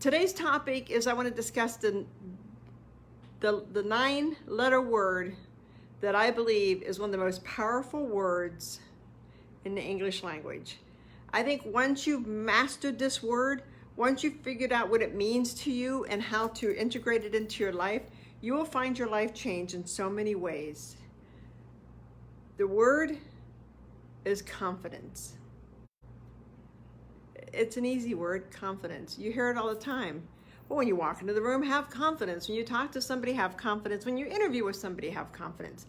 Today's topic is I want to discuss the 9-letter word that I believe is one of the most powerful words in the English language. I think once you've mastered this word, once you've figured out what it means to you and how to integrate it into your life, you will find your life change in so many ways. The word is confidence. It's an easy word, confidence. You hear it all the time. Well, when you walk into the room, have confidence. When you talk to somebody, have confidence. When you interview with somebody, have confidence.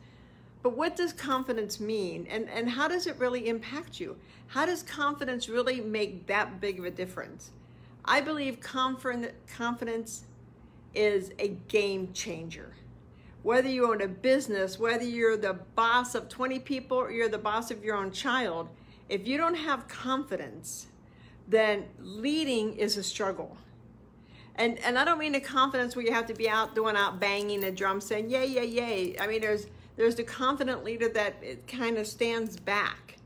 But what does confidence mean? And how does it really impact you? How does confidence really make that big of a difference? I believe confidence is a game changer. Whether you own a business, whether you're the boss of 20 people or you're the boss of your own child, if you don't have confidence, then leading is a struggle. And I don't mean the confidence where you have to be out banging the drum saying, yay, yay, yay. I mean, there's the confident leader that it kind of stands back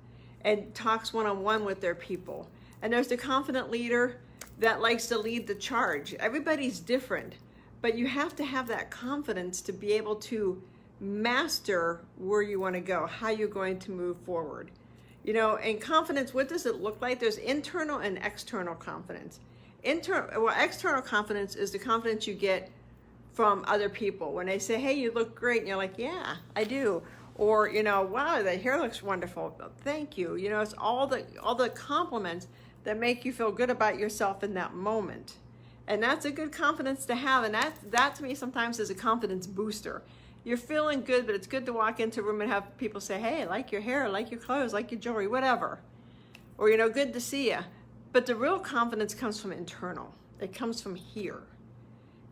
and talks one-on-one with their people. And there's the confident leader that likes to lead the charge. Everybody's different, but you have to have that confidence to be able to master where you want to go, how you're going to move forward. You know, and confidence, what does it look like? There's internal and external confidence. External confidence is the confidence you get from other people. When they say, hey, you look great, and you're like, yeah, I do. Or, you know, wow, the hair looks wonderful. Thank you. You know, it's all the compliments that make you feel good about yourself in that moment. And that's a good confidence to have. And that to me sometimes is a confidence booster. You're feeling good, but it's good to walk into a room and have people say, hey, I like your hair, I like your clothes, I like your jewelry, whatever. Or, you know, good to see you. But the real confidence comes from internal. It comes from here.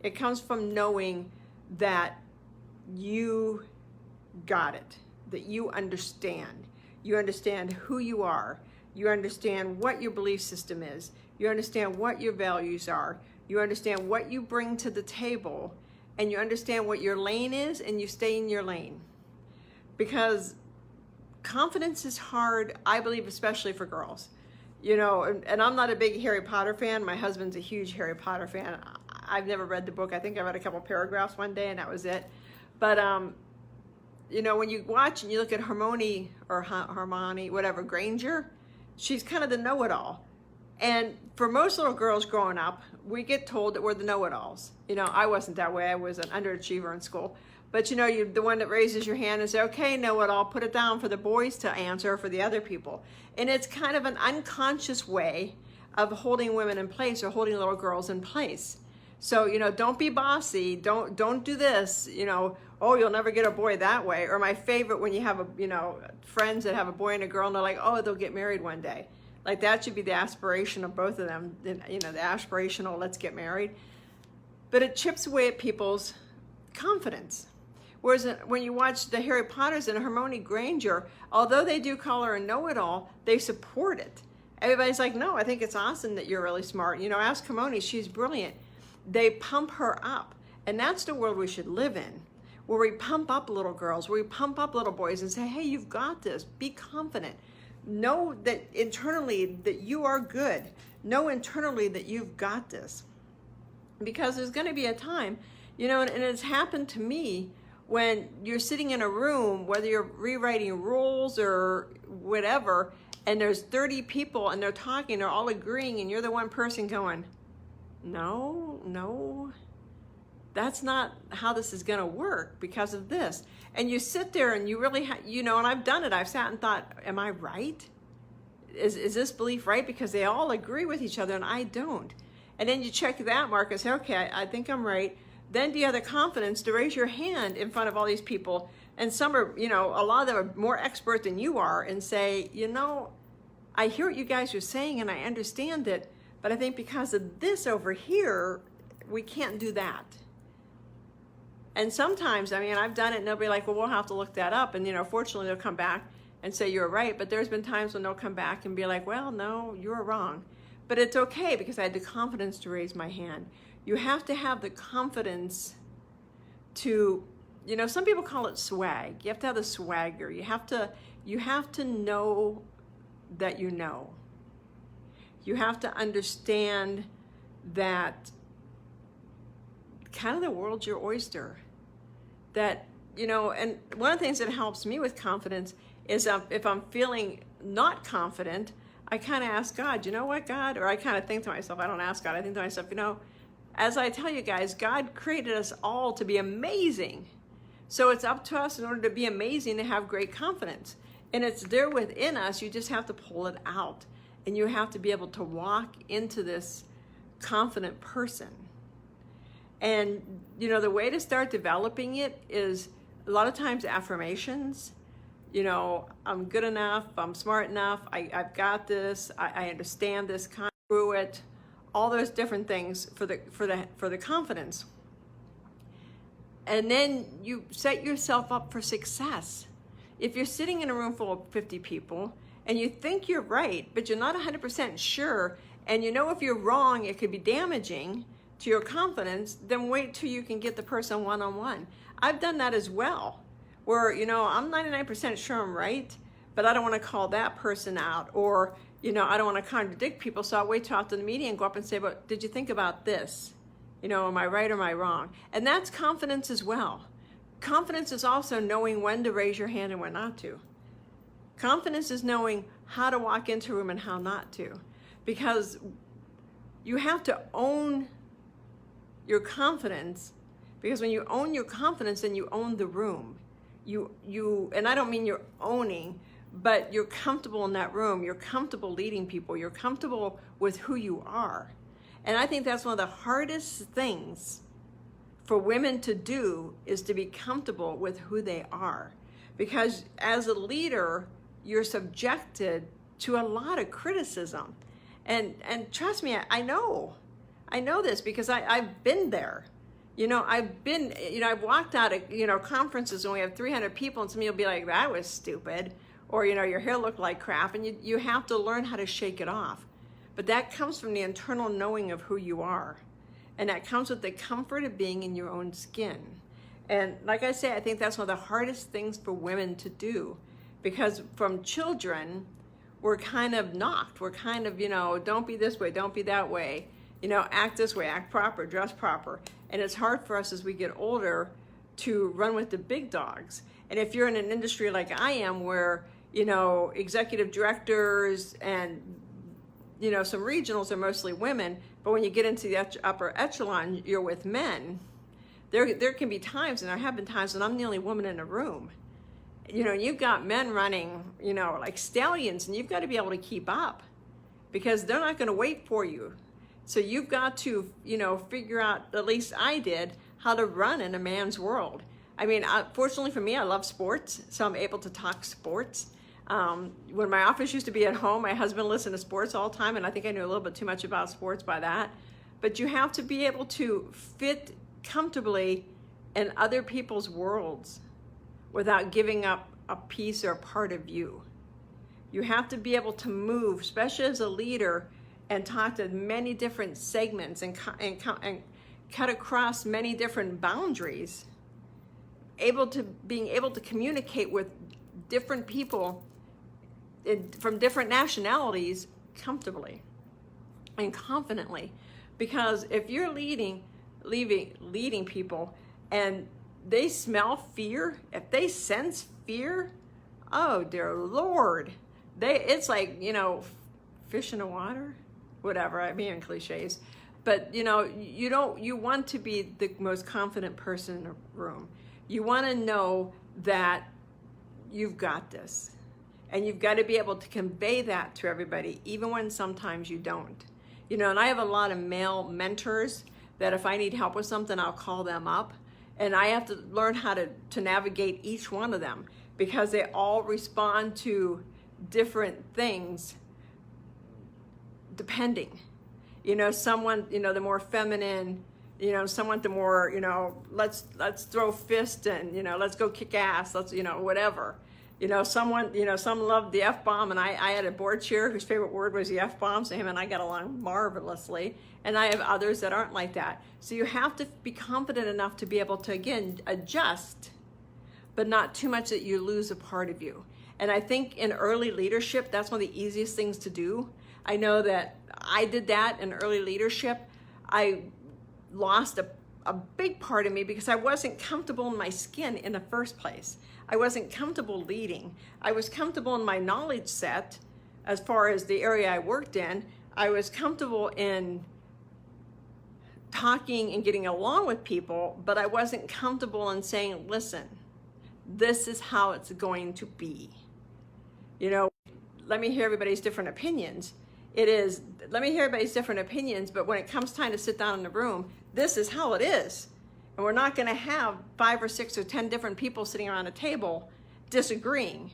It comes from knowing that you got it, that you understand. You understand who you are. You understand what your belief system is. You understand what your values are. You understand what you bring to the table. And you understand what your lane is, and you stay in your lane. Because confidence is hard, I believe, especially for girls. You know, and I'm not a big Harry Potter fan. My husband's a huge Harry Potter fan. I've never read the book. I think I read a couple paragraphs one day, and that was it. But, you know, when you watch and you look at Hermione, whatever, Granger, she's kind of the know-it-all. And for most little girls growing up, we get told that we're the know-it-alls. You know, I wasn't that way. I was an underachiever in school. But, you know, you're the one that raises your hand and say, okay, know-it-all, put it down for the boys to answer for the other people. And it's kind of an unconscious way of holding women in place or holding little girls in place. So, you know, don't be bossy. Don't do this, you know, oh, you'll never get a boy that way. Or my favorite, when you have, friends that have a boy and a girl, and they're like, oh, they'll get married one day. Like, that should be the aspiration of both of them, you know, the aspirational, let's get married. But it chips away at people's confidence. Whereas when you watch the Harry Potters and Hermione Granger, although they do call her a know-it-all, they support it. Everybody's like, no, I think it's awesome that you're really smart. You know, ask Hermione, she's brilliant. They pump her up. And that's the world we should live in, where we pump up little girls, where we pump up little boys and say, hey, you've got this. Be confident. Know that internally that you are good. Know internally that you've got this. Because there's going to be a time, you know, and it's happened to me when you're sitting in a room, whether you're rewriting rules or whatever, and there's 30 people and they're talking, they're all agreeing, and you're the one person going, no, that's not how this is going to work because of this. And you sit there and you really, you know, and I've done it. I've sat and thought, am I right? Is this belief right? Because they all agree with each other and I don't. And then you check that mark and say, okay, I think I'm right. Then do you have the confidence to raise your hand in front of all these people? And some are, you know, a lot of them are more expert than you are, and say, you know, I hear what you guys are saying and I understand it, but I think because of this over here, we can't do that. And sometimes, I mean, I've done it and they'll be like, well, we'll have to look that up. And, you know, fortunately they'll come back and say, you're right. But there's been times when they'll come back and be like, well, no, you're wrong. But it's okay because I had the confidence to raise my hand. You have to have the confidence to, you know, some people call it swag. You have to have the swagger. You have to know that you know. You have to understand that kind of the world's your oyster. That, you know, and one of the things that helps me with confidence is if I'm feeling not confident, I kind of ask God, you know what, God? Or I kind of think to myself, I don't ask God, I think to myself, you know, as I tell you guys, God created us all to be amazing. So it's up to us in order to be amazing to have great confidence. And it's there within us, you just have to pull it out. And you have to be able to walk into this confident person. And, you know, the way to start developing it is a lot of times affirmations. You know, I'm good enough, I'm smart enough, I've got this, I understand this, through it, all those different things for the confidence. And then you set yourself up for success. If you're sitting in a room full of 50 people and you think you're right, but you're not 100% sure, and you know if you're wrong, it could be damaging to your confidence, then wait till you can get the person one-on-one. I've done that as well. Where, you know, I'm 99% sure I'm right, but I don't want to call that person out, or, you know, I don't want to contradict people, so I'll wait till after the meeting and go up and say, but did you think about this? You know, am I right or am I wrong? And that's confidence as well. Confidence is also knowing when to raise your hand and when not to. Confidence is knowing how to walk into a room and how not to, because you have to own your confidence, because when you own your confidence, then you own the room. You and I don't mean you're owning, but you're comfortable in that room. You're comfortable leading people. You're comfortable with who you are. And I think that's one of the hardest things for women to do, is to be comfortable with who they are. Because as a leader, you're subjected to a lot of criticism. And trust me, I know this because I've been there. You know, I've walked out of, you know, conferences when we have 300 people and somebody will be like, that was stupid. Or, you know, your hair looked like crap, and you have to learn how to shake it off. But that comes from the internal knowing of who you are. And that comes with the comfort of being in your own skin. And like I say, I think that's one of the hardest things for women to do, because from children, we're kind of knocked. We're kind of, you know, don't be this way, don't be that way. You know, act this way, act proper, dress proper. And it's hard for us as we get older to run with the big dogs. And if you're in an industry like I am, where, you know, executive directors and, you know, some regionals are mostly women, but when you get into the upper echelon, you're with men. There can be times, and there have been times, when I'm the only woman in the room. You know, you've got men running, you know, like stallions, and you've got to be able to keep up, because they're not going to wait for you. So you've got to, you know, figure out, at least I did, how to run in a man's world. I mean, fortunately for me, I love sports, so I'm able to talk sports. When my office used to be at home, my husband listened to sports all the time, and I think I knew a little bit too much about sports by that. But you have to be able to fit comfortably in other people's worlds without giving up a piece or a part of you. You have to be able to move, especially as a leader, and talk to many different segments and cut across many different boundaries. Being able to communicate with different people from different nationalities comfortably and confidently. Because if you're leading people and they smell fear, if they sense fear, oh dear Lord, it's like, you know, fish in the water, whatever, I mean, cliches. But, you know, you want to be the most confident person in the room. You want to know that you've got this. And you've got to be able to convey that to everybody, even when sometimes you don't. You know, and I have a lot of male mentors that if I need help with something, I'll call them up. And I have to learn how to navigate each one of them, because they all respond to different things depending. You know, someone, you know, the more feminine, you know, someone the more, you know, let's throw fists and, you know, let's go kick ass, let's, you know, whatever. You know, someone, you know, some loved the F-bomb, and I had a board chair whose favorite word was the F-bomb, so him and I got along marvelously. And I have others that aren't like that. So you have to be confident enough to be able to, again, adjust, but not too much that you lose a part of you. And I think in early leadership, that's one of the easiest things to do. I know that I did that in early leadership. I lost a a big part of me because I wasn't comfortable in my skin in the first place. I wasn't comfortable leading. I was comfortable in my knowledge set as far as the area I worked in. I was comfortable in talking and getting along with people, but I wasn't comfortable in saying, listen, this is how it's going to be. You know, let me hear everybody's different opinions. Let me hear everybody's different opinions, but when it comes time to sit down in the room, this is how it is. And we're not gonna have 5 or 6 or 10 different people sitting around a table disagreeing.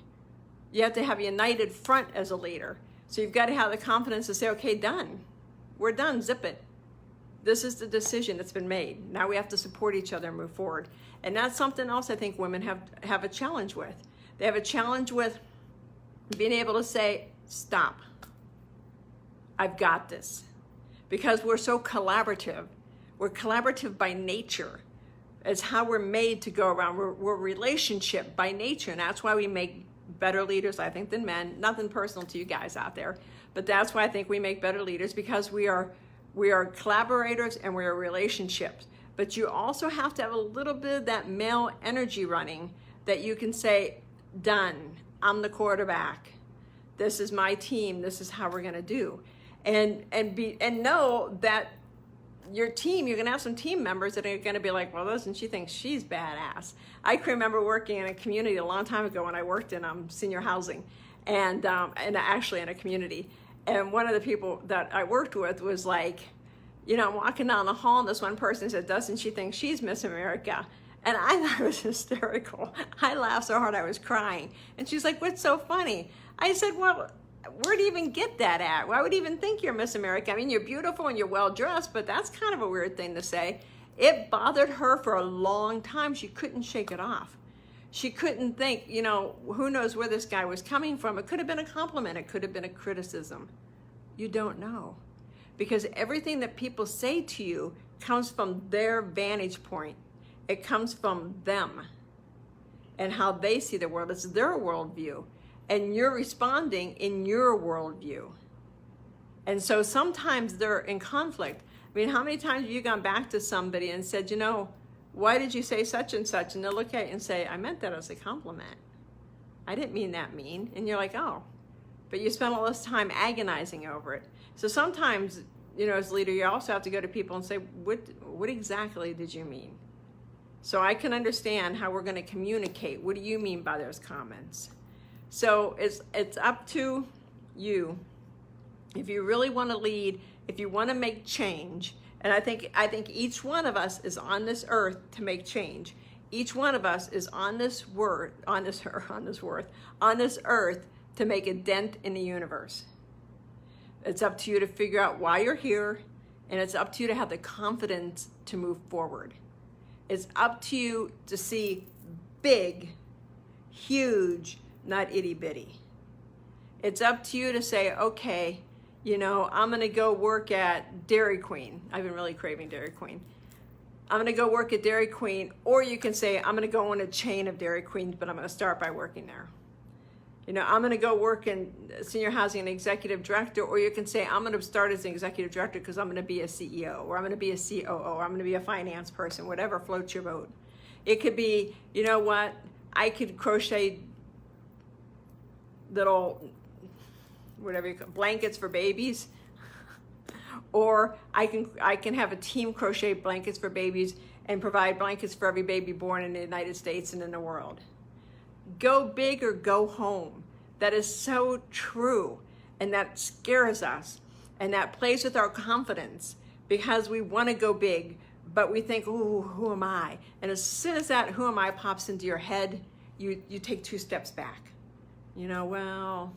You have to have a united front as a leader. So you've got to have the confidence to say, okay, done. We're done, zip it. This is the decision that's been made. Now we have to support each other and move forward. And that's something else I think women have a challenge with. They have a challenge with being able to say, stop. I've got this. Because we're so collaborative. We're collaborative by nature. It's how we're made to go around. We're relationship by nature, and that's why we make better leaders, I think, than men. Nothing personal to you guys out there, but that's why I think we make better leaders, because we are collaborators and we are relationships. But you also have to have a little bit of that male energy running, that you can say, done, I'm the quarterback. This is my team. This is how we're going to do. And know that your team, you're going to have some team members that are going to be like, well, listen, she thinks she's badass. I can remember working in a community a long time ago when I worked in senior housing and actually in a community. And one of the people that I worked with was like, you know, I'm walking down the hall and this one person said, doesn't she think she's Miss America? And I thought it was hysterical. I laughed so hard I was crying. And she's like, what's so funny? I said, well, where do you even get that at? Why would you even think you're Miss America? I mean, you're beautiful and you're well dressed, but that's kind of a weird thing to say. It bothered her for a long time. She couldn't shake it off. She couldn't think, you know, who knows where this guy was coming from. It could have been a compliment. It could have been a criticism. You don't know. Because everything that people say to you comes from their vantage point. It comes from them and how they see the world. It's their worldview. And you're responding in your worldview. And so sometimes they're in conflict. I mean, how many times have you gone back to somebody and said, you know, why did you say such and such? And they'll look at you and say, I meant that as a compliment. I didn't mean that mean. And you're like, oh, but you spent all this time agonizing over it. So sometimes, you know, as a leader, you also have to go to people and say, what exactly did you mean? So I can understand how we're going to communicate. What do you mean by those comments? So it's up to you. If you really want to lead, if you want to make change, and I think each one of us is on this earth to make change. Each one of us is on this earth to make a dent in the universe. It's up to you to figure out why you're here, and it's up to you to have the confidence to move forward. It's up to you to see big, huge, not itty bitty. It's up to you to say, okay, you know, I'm gonna go work at Dairy Queen. I've been really craving Dairy Queen. I'm gonna go work at Dairy Queen, or you can say, I'm gonna go on a chain of Dairy Queens, but I'm gonna start by working there. You know, I'm gonna go work in senior housing and executive director, or you can say, I'm gonna start as an executive director because I'm gonna be a CEO, or I'm gonna be a COO, or I'm gonna be a finance person, whatever floats your boat. It could be, you know what, I could crochet little, whatever you call, blankets for babies, or I can have a team crochet blankets for babies and provide blankets for every baby born in the United States and in the world. Go big or go home. That is so true, and that scares us, and that plays with our confidence because we want to go big, but we think, ooh, who am I? And as soon as that who am I pops into your head, you take 2 steps back. You know, well,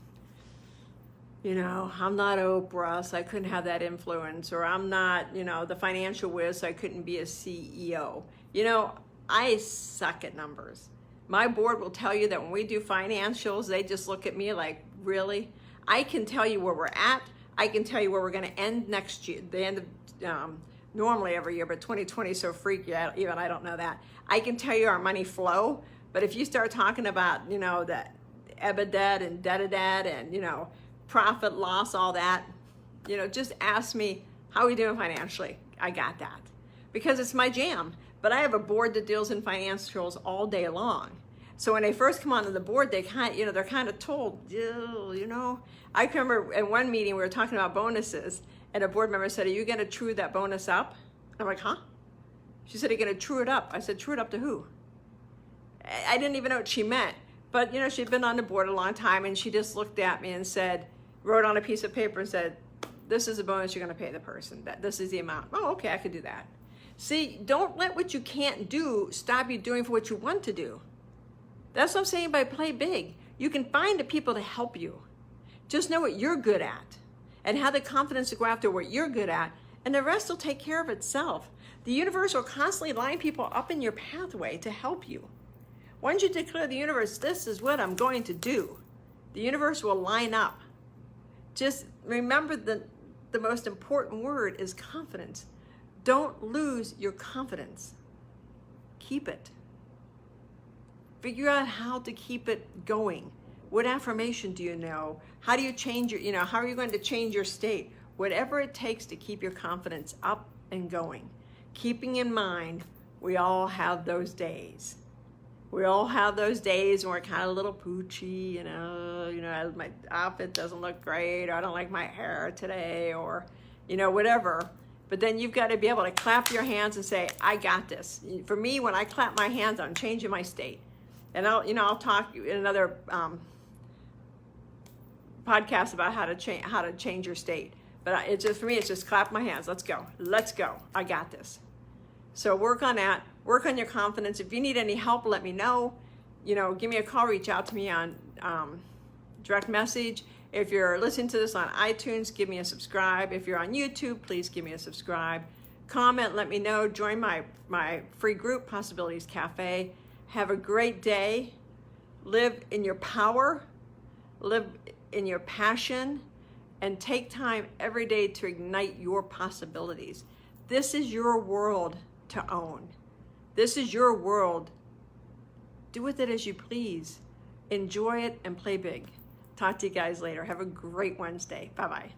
you know, I'm not Oprah, so I couldn't have that influence, or I'm not, you know, the financial whiz, so I couldn't be a CEO. You know, I suck at numbers. My board will tell you that when we do financials, they just look at me like, really? I can tell you where we're at. I can tell you where we're going to end next year, the end of, normally every year, but 2020 is so freaky, even I don't know that. I can tell you our money flow, but if you start talking about, you know, the EBITDA and debt and, you know, profit, loss, all that, you know, just ask me, how are we doing financially? I got that. because it's my jam. But I have a board that deals in financials all day long. So when they first come onto the board, they they're kind of told, I can remember in one meeting we were talking about bonuses, and a board member said, "Are you going to true that bonus up?" I'm like, "Huh?" She said, "Are you going to true it up?" I said, "True it up to who?" I didn't even know what she meant. But, she'd been on the board a long time, and she just looked at me and wrote on a piece of paper and said, "This is the bonus you're going to pay the person. This is the amount." Oh, okay, I could do that. See, don't let what you can't do stop you doing for what you want to do. That's what I'm saying by play big. You can find the people to help you. Just know what you're good at and have the confidence to go after what you're good at, and the rest will take care of itself. The universe will constantly line people up in your pathway to help you. Once you declare the universe, this is what I'm going to do, the universe will line up. Just remember the most important word is confidence. Don't lose your confidence. Keep it. Figure out how to keep it going. What affirmation do you know? How do you change how are you going to change your state? Whatever it takes to keep your confidence up and going. Keeping in mind, we all have those days. We all have those days when we're kind of a little poochy, my outfit doesn't look great, or I don't like my hair today, or, whatever. But then you've got to be able to clap your hands and say, "I got this." For me, when I clap my hands, I'm changing my state. And I'll talk in another podcast about how to change your state. But for me, it's just clap my hands. Let's go. I got this. So work on that. Work on your confidence. If you need any help, let me know. Give me a call. Reach out to me on direct message. If you're listening to this on iTunes, give me a subscribe. If you're on YouTube, please give me a subscribe. Comment. Let me know. Join my free group, Possibilities Cafe. Have a great day. Live in your power. Live in your passion. And take time every day to ignite your possibilities. This is your world to own. This is your world. Do with it as you please. Enjoy it and play big. Talk to you guys later. Have a great Wednesday. Bye-bye.